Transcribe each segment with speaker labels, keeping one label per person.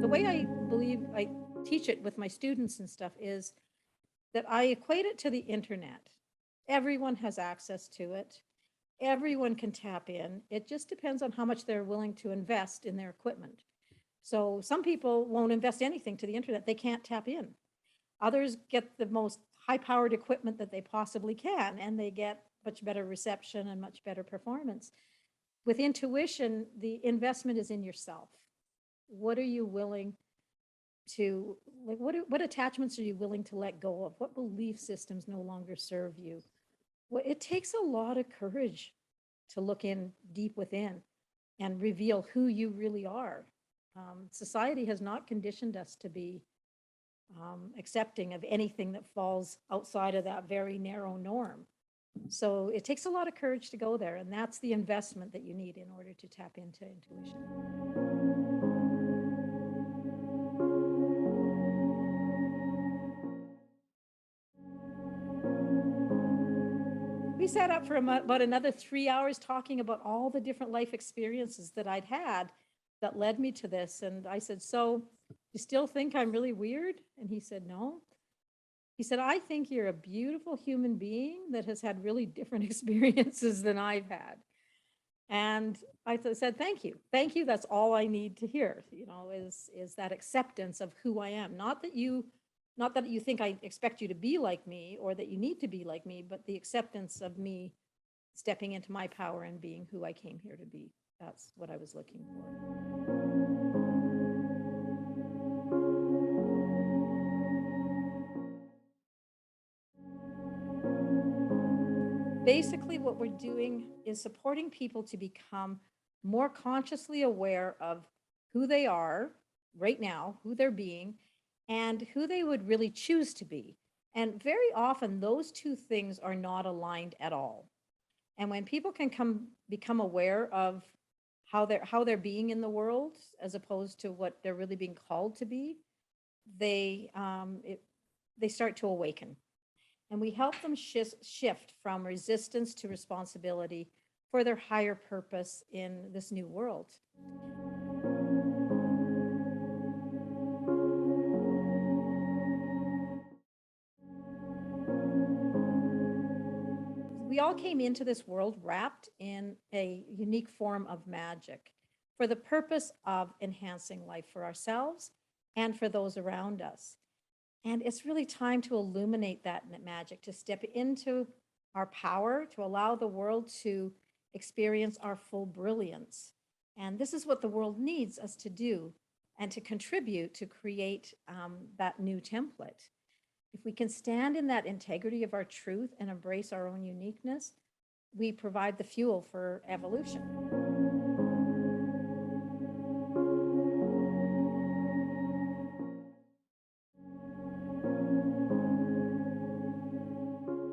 Speaker 1: the way I believe I teach it with my students and stuff is that I equate it to the internet. Everyone has access to it. Everyone can tap in. It just depends on how much they're willing to invest in their equipment. So some people won't invest anything to the internet. They can't tap in. Others get the most high-powered equipment that they possibly can, and they get much better reception and much better performance. With intuition, the investment is in yourself. What are you willing to, like, what attachments are you willing to let go of? What belief systems no longer serve you? Well, it takes a lot of courage to look in deep within and reveal who you really are. Society has not conditioned us to be accepting of anything that falls outside of that very narrow norm. So it takes a lot of courage to go there, and that's the investment that you need in order to tap into intuition. We sat up for about another 3 hours talking about all the different life experiences that I'd had that led me to this. And I said, so you still think I'm really weird? And he said, no. He said, I think you're a beautiful human being that has had really different experiences than I've had. And I said, thank you. Thank you. That's all I need to hear, is that acceptance of who I am. Not that you think I expect you to be like me or that you need to be like me, but the acceptance of me stepping into my power and being who I came here to be. That's what I was looking for. Basically, what we're doing is supporting people to become more consciously aware of who they are right now, who they're being, and who they would really choose to be. And very often, those two things are not aligned at all. And when people can become aware of how they're being in the world, as opposed to what they're really being called to be, they start to awaken. And we help them shift from resistance to responsibility for their higher purpose in this new world. We all came into this world wrapped in a unique form of magic for the purpose of enhancing life for ourselves and for those around us. And it's really time to illuminate that magic, to step into our power, to allow the world to experience our full brilliance. And this is what the world needs us to do and to contribute to create that new template. If we can stand in that integrity of our truth and embrace our own uniqueness, we provide the fuel for evolution.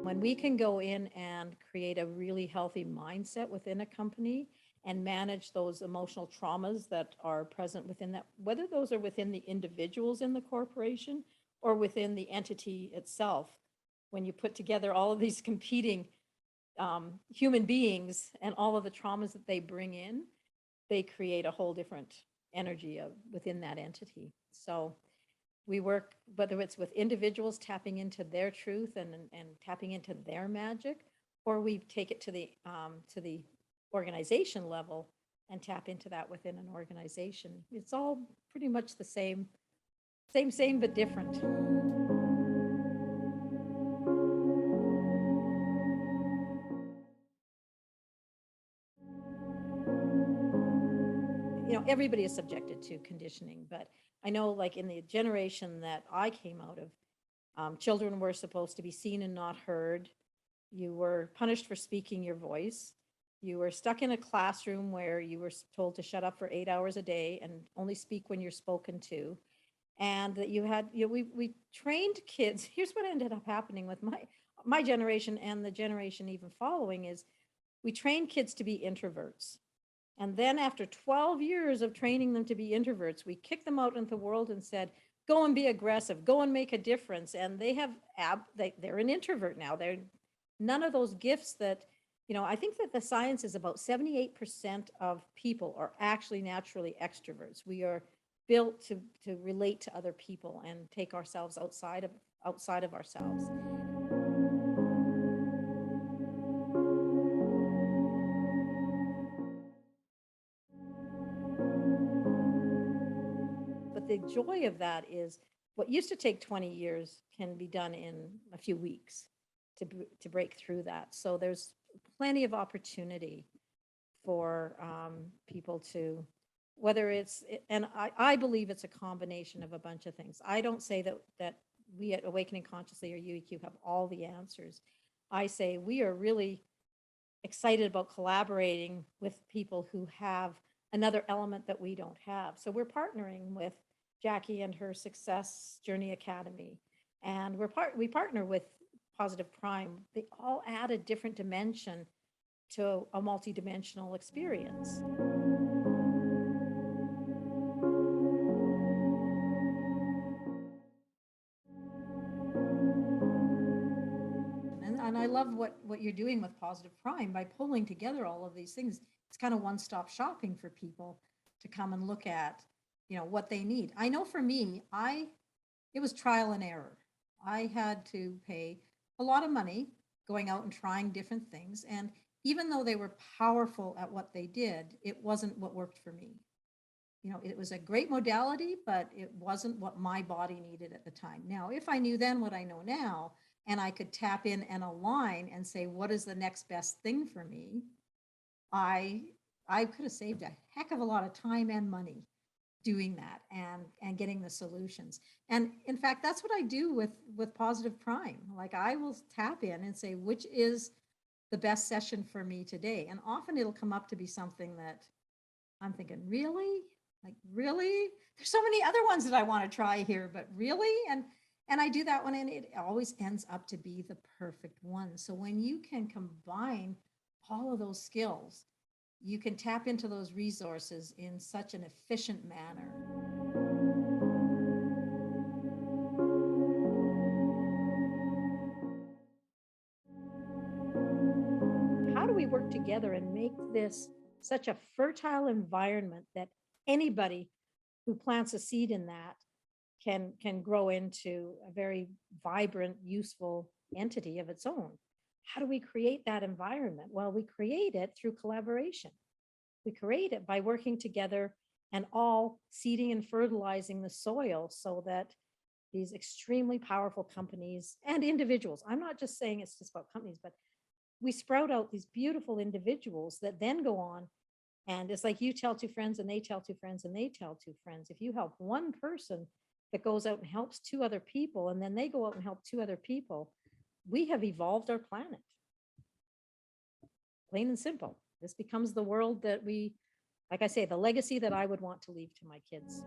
Speaker 1: When we can go in and create a really healthy mindset within a company and manage those emotional traumas that are present within that, whether those are within the individuals in the corporation or within the entity itself, when you put together all of these competing human beings and all of the traumas that they bring in, they create a whole different energy within that entity. So we work, whether it's with individuals tapping into their truth and tapping into their magic, or we take it to the organization level and tap into that within an organization. It's all pretty much the same, but different. Everybody is subjected to conditioning, but I know, like, in the generation that I came out of, children were supposed to be seen and not heard. You were punished for speaking your voice. You were stuck in a classroom where you were told to shut up for 8 hours a day and only speak when you're spoken to. And that you had, we trained kids. Here's what ended up happening with my generation and the generation even following is we trained kids to be introverts. And then after 12 years of training them to be introverts, we kicked them out into the world and said, go and be aggressive, go and make a difference. And they have, they're an introvert now. They're none of those gifts that, I think that the science is about 78% of people are actually naturally extroverts. We are built to relate to other people and take ourselves outside of ourselves. But the joy of that is what used to take 20 years can be done in a few weeks to break through that. So there's plenty of opportunity for people to, whether it's, and I believe it's a combination of a bunch of things. I don't say that we at Awakening Consciously or UEQ have all the answers. I say we are really excited about collaborating with people who have another element that we don't have. So we're partnering with Jackie and her Success Journey Academy, and we partner with Positive Prime. They all add a different dimension to a multidimensional experience. And I love what you're doing with Positive Prime by pulling together all of these things. It's kind of one-stop shopping for people to come and look at, what they need. I know for me, it was trial and error. I had to pay a lot of money going out and trying different things. And even though they were powerful at what they did, it wasn't what worked for me. It was a great modality, but it wasn't what my body needed at the time. Now, if I knew then what I know now, and I could tap in and align and say, what is the next best thing for me? I could have saved a heck of a lot of time and money doing that and getting the solutions. And in fact, that's what I do with Positive Prime. Like, I will tap in and say, which is the best session for me today? And often it'll come up to be something that I'm thinking, really? Like, really? There's so many other ones that I want to try here, but really? And I do that one, and it always ends up to be the perfect one. So when you can combine all of those skills, you can tap into those resources in such an efficient manner. How do we work together and make this such a fertile environment that anybody who plants a seed in that can grow into a very vibrant, useful entity of its own? How do we create that environment? Well, we create it through collaboration. We create it by working together and all seeding and fertilizing the soil so that these extremely powerful companies and individuals, I'm not just saying it's just about companies, but we sprout out these beautiful individuals that then go on. And it's like you tell two friends and they tell two friends and they tell two friends. If you help one person that goes out and helps two other people, and then they go out and help two other people, we have evolved our planet. Plain and simple. This becomes the world that we, like I say, the legacy that I would want to leave to my kids.